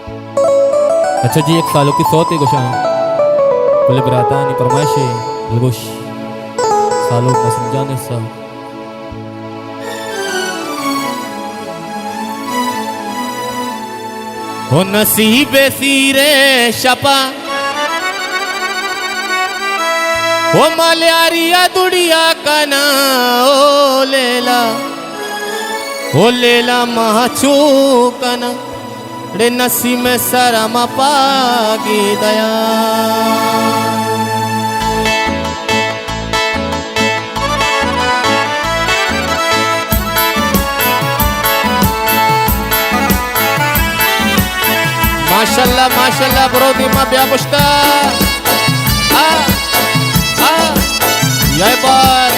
अच्छा जी, एक सालों की सोते गोशा बोले बराता नहीं परमाशे लगोश सालों का समझाने सा हो नसीबे सीरे शपा हो मल्यारिया दुड़िया कना ओ लेला महाचू कना रे नसी में सरम पागी दया माशाल्लाह माशाल्लाह ब्रोदी मा ब्या मुश्ता ये बार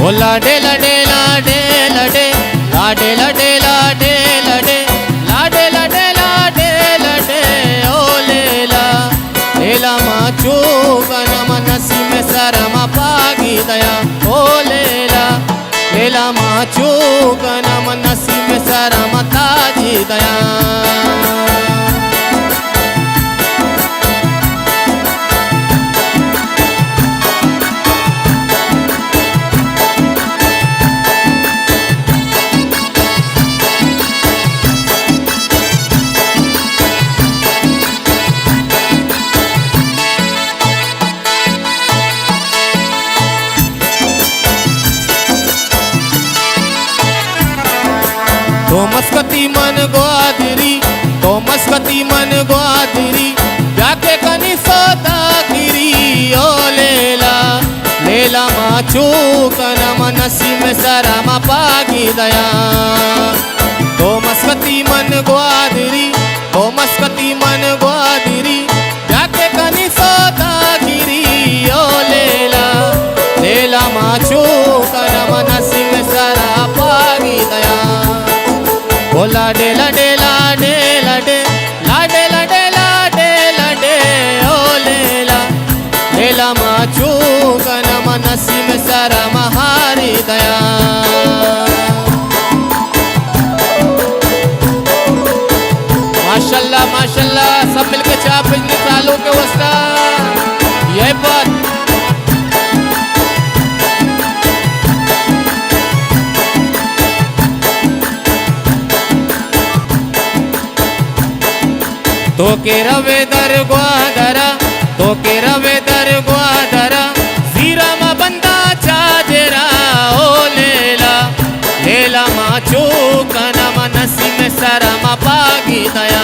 ओ लाडे लाडे लाडे लाडे लाडे लाडे लाडे लाडे लाडे लाडे लाडे लाडे ओ लेला लेला माचू कना मनसी में सरम पागी दया ओ लेला लेला माचू कना मनसी में सरम ताजी दया तो मस्कती मन ग्वादरी जाके कनी सोता गिरी ओ लेला लेला माचू कना मनसी में सरम पागी दया तो मस्कती मन ग्वादरी जाके कनी सोता गिरी ओ लेला लेला माचू कना मनसी में सरम पागी दया ओ लाडे लाडे लाडे लाडे लाडे लाडे लाडे लाडे ओ लेला लेला माचू कना मनसी में सरम हारी दया माशाल्लाह माशाल्लाह सब मिलके चापिल निकालो के वस्ता ये बात तो के रवे दर ग्वादरा सीरा मा बंदा चाजरा ओ लेला लेला माचू कना मनसी में सरम पागी दया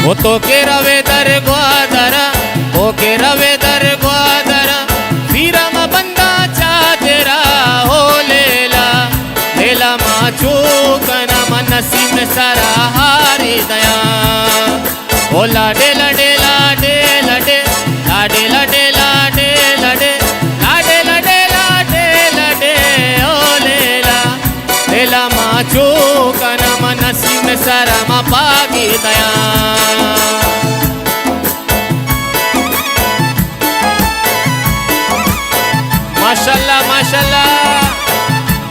वो तो के रवे दर ग्वादरा सीरा मा बंदा चाजरा ओ लेला लेला माचू कना मनसी में सरा हारी दया ओ लाडे लाडे लाडे लाडे लाडे लाडे लाडे लाडे लाडे लाडे लाडे लाडे ओ लेला लेला माचू कना मनसी में सरम पागी दया माशाल्लाह माशाल्लाह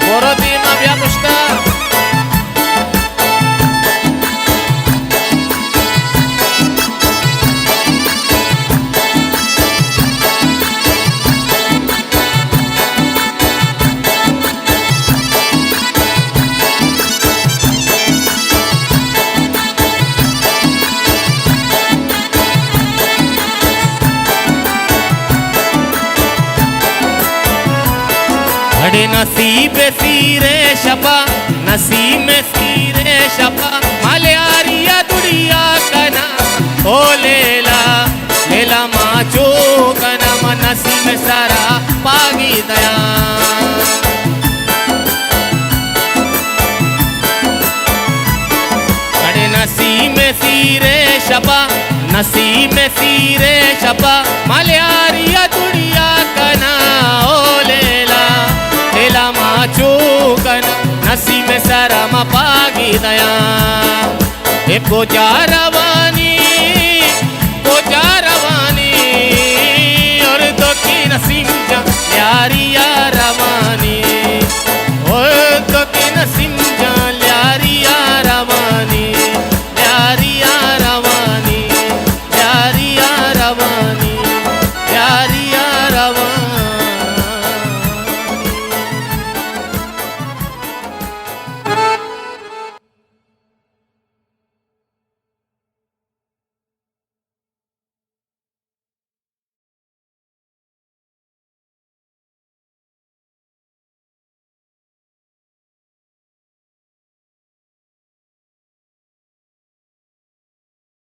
बोरोदी मा ब्या मुश्ता अरे नसीब सीरे शपा मल्यारिया दुड़िया कना ओ लेला लेला माचू कना मनसी में सरा पागी दया अरे नसीब सीरे शपा मल्यारिया दुड़िया कना ओ लेला लेला माचू कना नसी में सरम पागी दया कोचा रवानी और तो की नसीम यारी